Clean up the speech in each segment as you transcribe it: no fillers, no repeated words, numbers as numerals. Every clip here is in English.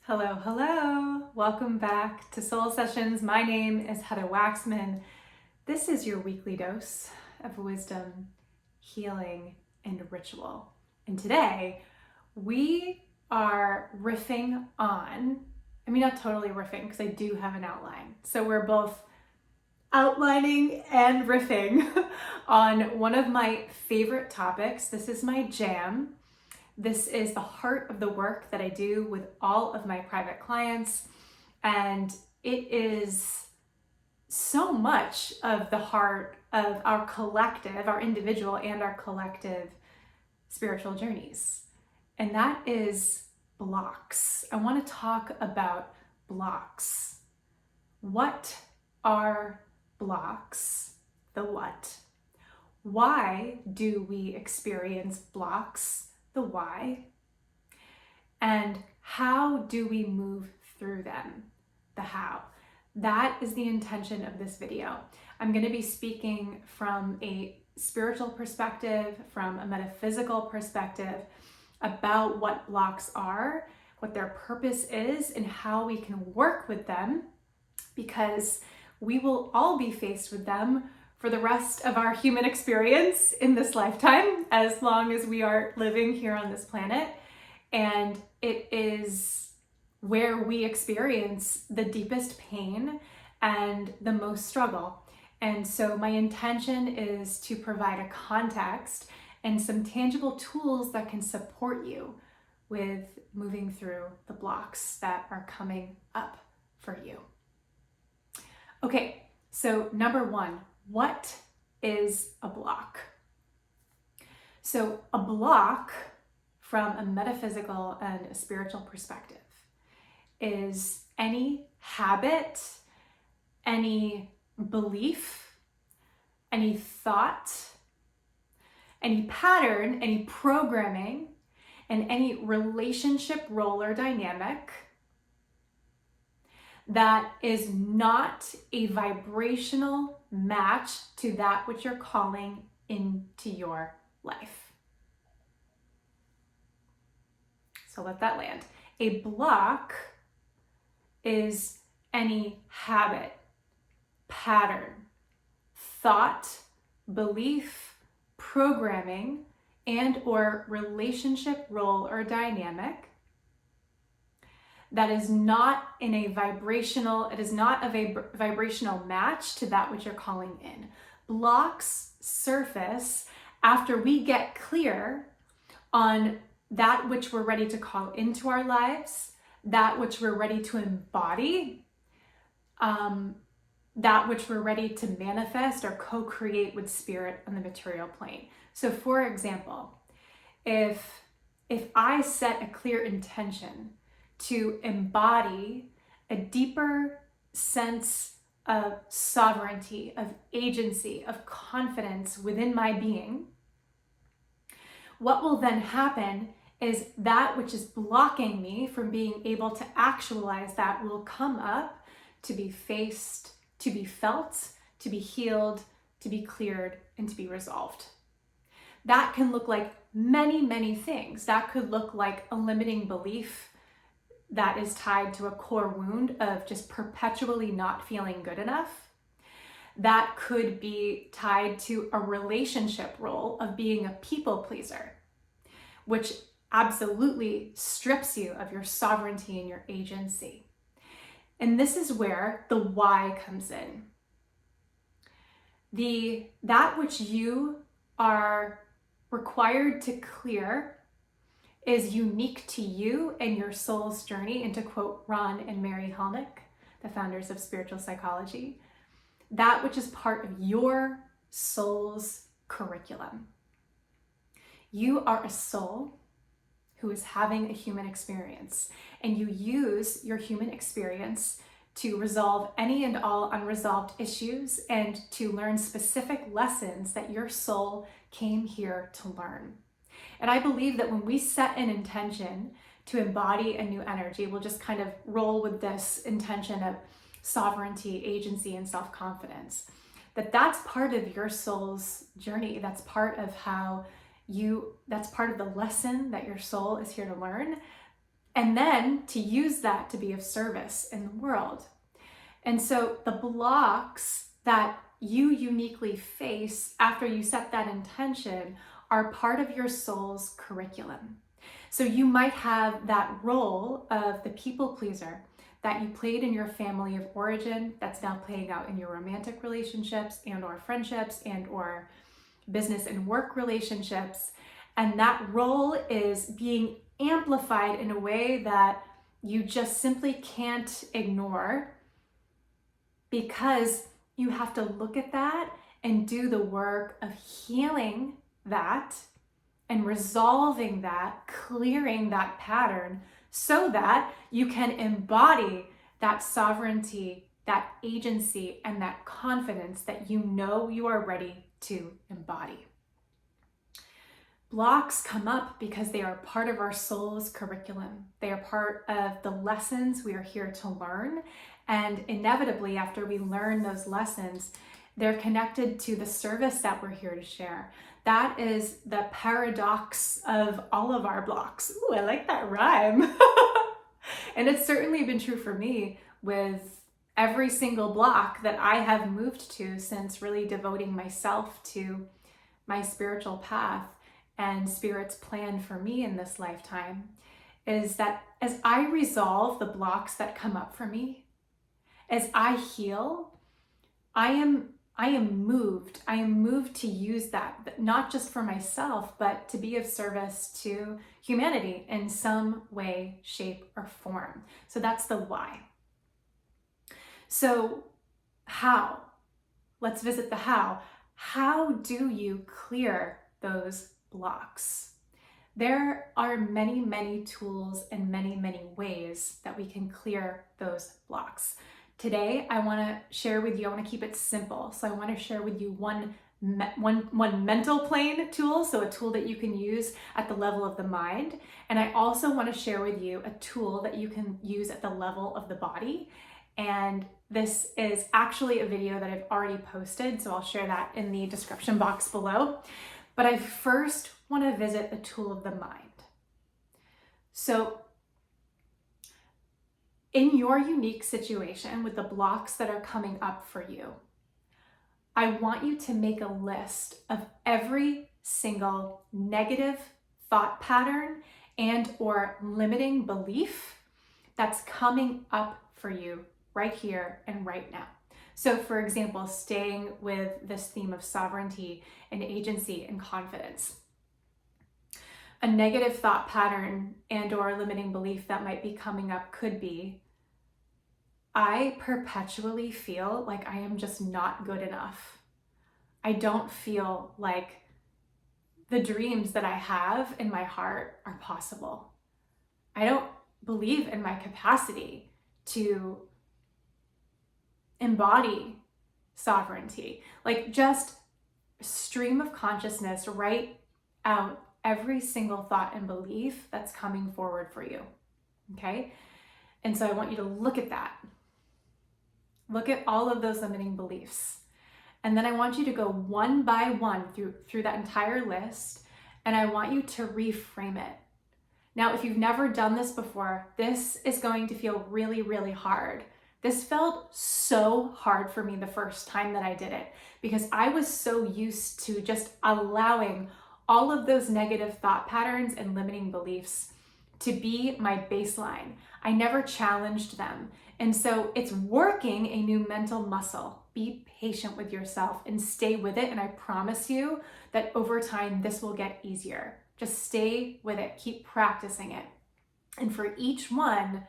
Hello, hello. Welcome back to Soul Sessions. My name is Heather Waxman. This is your weekly dose of wisdom, healing, and ritual. And today we are riffing on, not totally riffing because I do have an outline. So we're both outlining and riffing on one of my favorite topics. This is my jam. This is the heart of the work that I do with all of my private clients, and it is so much of the heart of our collective, our individual and our collective spiritual journeys, and that is blocks. I want to talk about blocks. What are blocks? The what? Why do we experience blocks? The why, and how do we move through them, the how. That is the intention of this video. I'm going to be speaking from a spiritual perspective, from a metaphysical perspective, about what blocks are, what their purpose is, and how we can work with them, because we will all be faced with them for the rest of our human experience in this lifetime, as long as we are living here on this planet. And it is where we experience the deepest pain and the most struggle. And so my intention is to provide a context and some tangible tools that can support you with moving through the blocks that are coming up for you. Okay, so number one, what is a block? So a block, from a metaphysical and a spiritual perspective, is any habit, any belief, any thought, any pattern, any programming, and any relationship role or dynamic that is not a vibrational match to that which you're calling into your life. So let that land. A block is any habit, pattern, thought, belief, programming, and or relationship role or dynamic that is not in a vibrational, it is not a vibrational match to that which you're calling in. Blocks surface after we get clear on that which we're ready to call into our lives, that which we're ready to embody, that which we're ready to manifest or co-create with spirit on the material plane. So for example, if I set a clear intention to embody a deeper sense of sovereignty, of agency, of confidence within my being, what will then happen is that which is blocking me from being able to actualize that will come up to be faced, to be felt, to be healed, to be cleared, and to be resolved. That can look like many, many things. That could look like a limiting belief that is tied to a core wound of just perpetually not feeling good enough. That could be tied to a relationship role of being a people pleaser, which absolutely strips you of your sovereignty and your agency. And this is where the why comes in. That which you are required to clear is unique to you and your soul's journey. And to quote Ron and Mary Helnick, the founders of spiritual psychology, that which is part of your soul's curriculum. You are a soul who is having a human experience, and you use your human experience to resolve any and all unresolved issues and to learn specific lessons that your soul came here to learn. And I believe that when we set an intention to embody a new energy, we'll just kind of roll with this intention of sovereignty, agency, and self-confidence, that's part of your soul's journey. That's part of that's part of the lesson that your soul is here to learn. and then to use that to be of service in the world. And so the blocks that you uniquely face after you set that intention are part of your soul's curriculum. So you might have that role of the people pleaser that you played in your family of origin that's now playing out in your romantic relationships and or friendships and or business and work relationships. And that role is being amplified in a way that you just simply can't ignore, because you have to look at that and do the work of healing that and resolving that, clearing that pattern so that you can embody that sovereignty, that agency, and that confidence that you know you are ready to embody. Blocks come up because they are part of our soul's curriculum. They are part of the lessons we are here to learn. And inevitably, after we learn those lessons, they're connected to the service that we're here to share. That is the paradox of all of our blocks. Ooh, I like that rhyme. And it's certainly been true for me with every single block that I have moved to since really devoting myself to my spiritual path and Spirit's plan for me in this lifetime, is that as I resolve the blocks that come up for me, as I heal, I am moved. I am moved to use that, not just for myself, but to be of service to humanity in some way, shape, or form. So that's the why. So how? Let's visit the how. How do you clear those blocks? There are many, many tools and many, many ways that we can clear those blocks. Today, I want to share with you, I want to keep it simple. So I want to share with you one mental plane tool, so a tool that you can use at the level of the mind. And I also want to share with you a tool that you can use at the level of the body. And this is actually a video that I've already posted, so I'll share that in the description box below. But I first want to visit the tool of the mind. So in your unique situation with the blocks that are coming up for you, I want you to make a list of every single negative thought pattern and or limiting belief that's coming up for you right here and right now. So for example, staying with this theme of sovereignty and agency and confidence. A negative thought pattern and or limiting belief that might be coming up could be, I perpetually feel like I am just not good enough. I don't feel like the dreams that I have in my heart are possible. I don't believe in my capacity to embody sovereignty. Like, just stream of consciousness, write out every single thought and belief that's coming forward for you, okay? And so I want you to look at that. Look at all of those limiting beliefs. And then I want you to go one by one through that entire list, and I want you to reframe it. Now, if you've never done this before, this is going to feel really, really hard. This felt so hard for me the first time that I did it, because I was so used to just allowing all of those negative thought patterns and limiting beliefs to be my baseline. I never challenged them. And so it's working a new mental muscle. Be patient with yourself and stay with it. And I promise you that over time, this will get easier. Just stay with it. Keep practicing it. And for each one,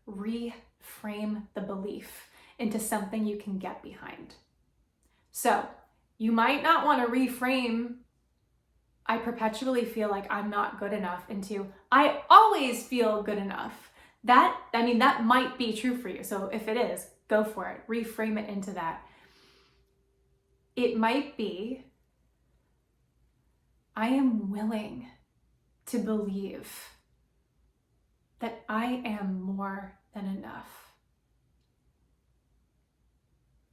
reframe the belief into something you can get behind. So you might not want to reframe, I perpetually feel like I'm not good enough, into I always feel good enough. That might be true for you. So if it is, go for it. Reframe it into that. It might be, I am willing to believe that I am more than enough.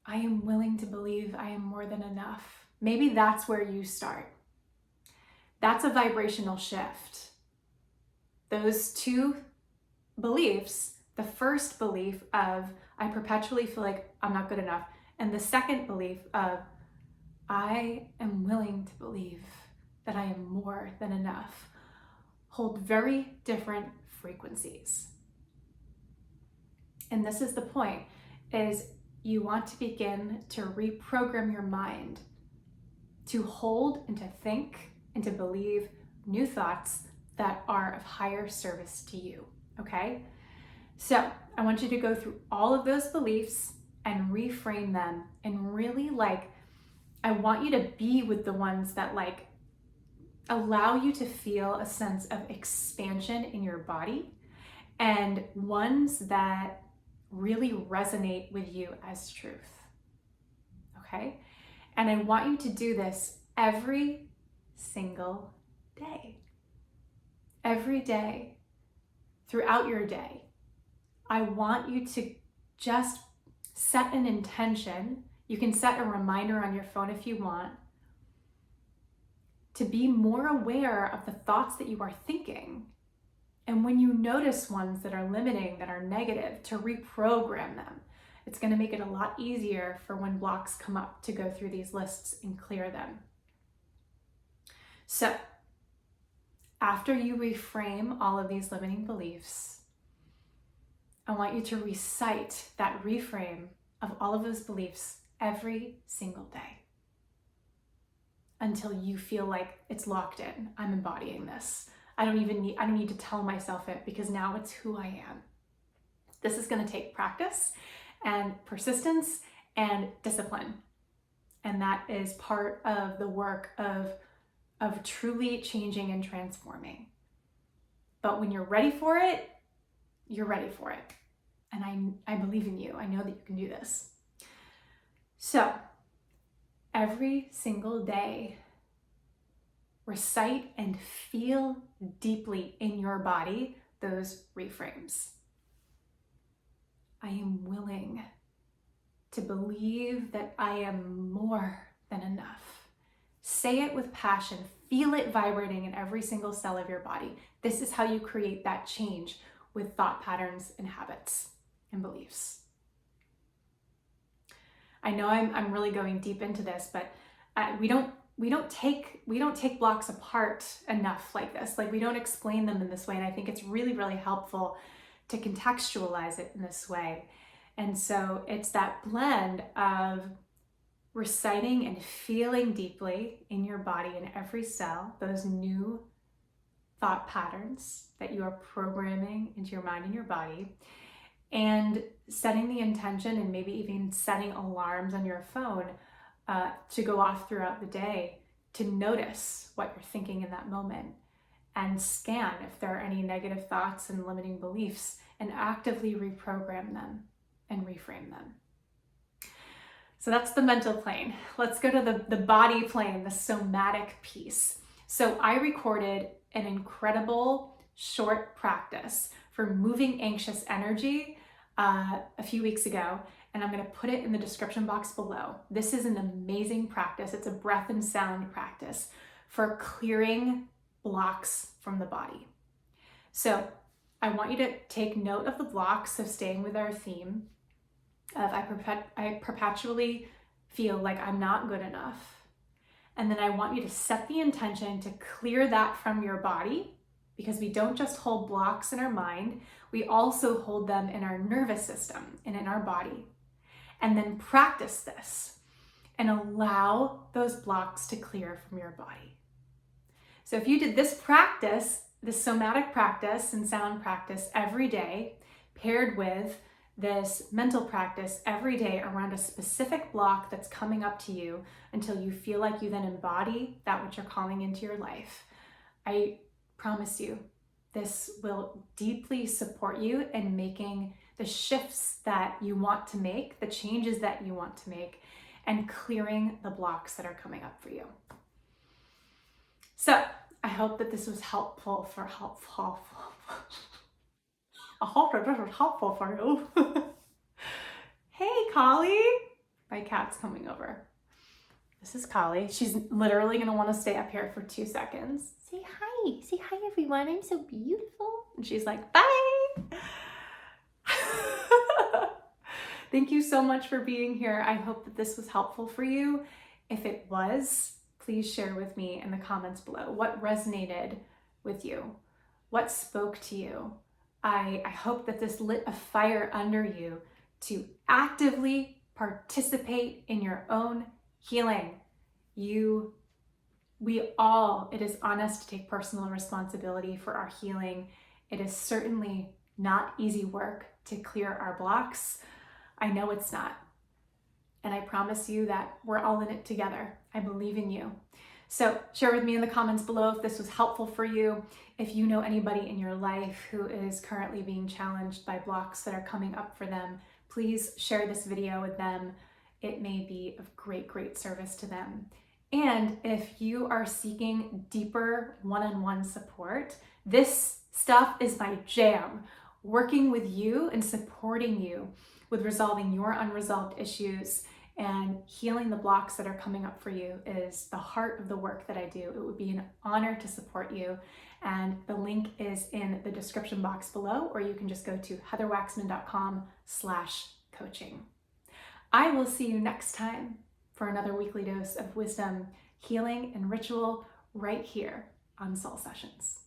I am willing to believe I am more than enough. Maybe that's where you start. That's a vibrational shift. Those two beliefs, the first belief of I perpetually feel like I'm not good enough, and the second belief of I am willing to believe that I am more than enough, hold very different frequencies. And this is the point, is you want to begin to reprogram your mind to hold and to think and to believe new thoughts that are of higher service to you, okay? So I want you to go through all of those beliefs and reframe them, and really I want you to be with the ones that allow you to feel a sense of expansion in your body, and ones that really resonate with you as truth, okay? And I want you to do this every single day. Every day, throughout your day. I want you to just set an intention. You can set a reminder on your phone if you want, to be more aware of the thoughts that you are thinking. And when you notice ones that are limiting, that are negative, to reprogram them. It's going to make it a lot easier for when blocks come up to go through these lists and clear them. So, after you reframe all of these limiting beliefs, I want you to recite that reframe of all of those beliefs every single day until you feel like it's locked in. I'm embodying this. I don't need to tell myself it, because now it's who I am. This is going to take practice and persistence and discipline. And that is part of the work of truly changing and transforming. But when you're ready for it, you're ready for it. And I believe in you. I know that you can do this. So every single day, recite and feel deeply in your body those reframes. I am willing to believe that I am more than enough. Say it with passion. Feel it vibrating in every single cell of your body. This is how you create that change with thought patterns and habits and beliefs. I know I'm really going deep into this, but we don't take blocks apart enough like this. We don't explain them in this way, and I think it's really, really helpful to contextualize it in this way. And so it's that blend of reciting and feeling deeply in your body, in every cell, those new thought patterns that you are programming into your mind and your body, and setting the intention, and maybe even setting alarms on your phone to go off throughout the day to notice what you're thinking in that moment, and scan if there are any negative thoughts and limiting beliefs, and actively reprogram them and reframe them. So that's the mental plane. Let's go to the body plane, the somatic piece. So I recorded an incredible short practice for moving anxious energy a few weeks ago, and I'm going to put it in the description box below. This is an amazing practice. It's a breath and sound practice for clearing blocks from the body. So I want you to take note of the blocks, so staying with our theme of I perpetually feel like I'm not good enough. And then I want you to set the intention to clear that from your body, because we don't just hold blocks in our mind, we also hold them in our nervous system and in our body. And then practice this and allow those blocks to clear from your body. So if you did this practice, this somatic practice and sound practice every day, paired with this mental practice every day around a specific block that's coming up to you, until you feel like you then embody that which you're calling into your life, I promise you, this will deeply support you in making the shifts that you want to make, the changes that you want to make, and clearing the blocks that are coming up for you. So I hope that this was helpful for I hope that this was helpful for you. Hey, Collie. My cat's coming over. This is Collie. She's literally going to want to stay up here for 2 seconds. Say hi. Say hi, everyone. I'm so beautiful. And she's like, bye. Thank you so much for being here. I hope that this was helpful for you. If it was, please share with me in the comments below what resonated with you, what spoke to you. I hope that this lit a fire under you to actively participate in your own healing. It is on us to take personal responsibility for our healing. It is certainly not easy work to clear our blocks. I know it's not. And I promise you that we're all in it together. I believe in you. So share with me in the comments below if this was helpful for you. If you know anybody in your life who is currently being challenged by blocks that are coming up for them, please share this video with them. It may be of great service to them. And if you are seeking deeper one-on-one support, this stuff is my jam. Working with you and supporting you with resolving your unresolved issues and healing the blocks that are coming up for you is the heart of the work that I do. It would be an honor to support you. And the link is in the description box below, or you can just go to heatherwaxman.com/coaching. I will see you next time for another weekly dose of wisdom, healing, and ritual right here on Soul Sessions.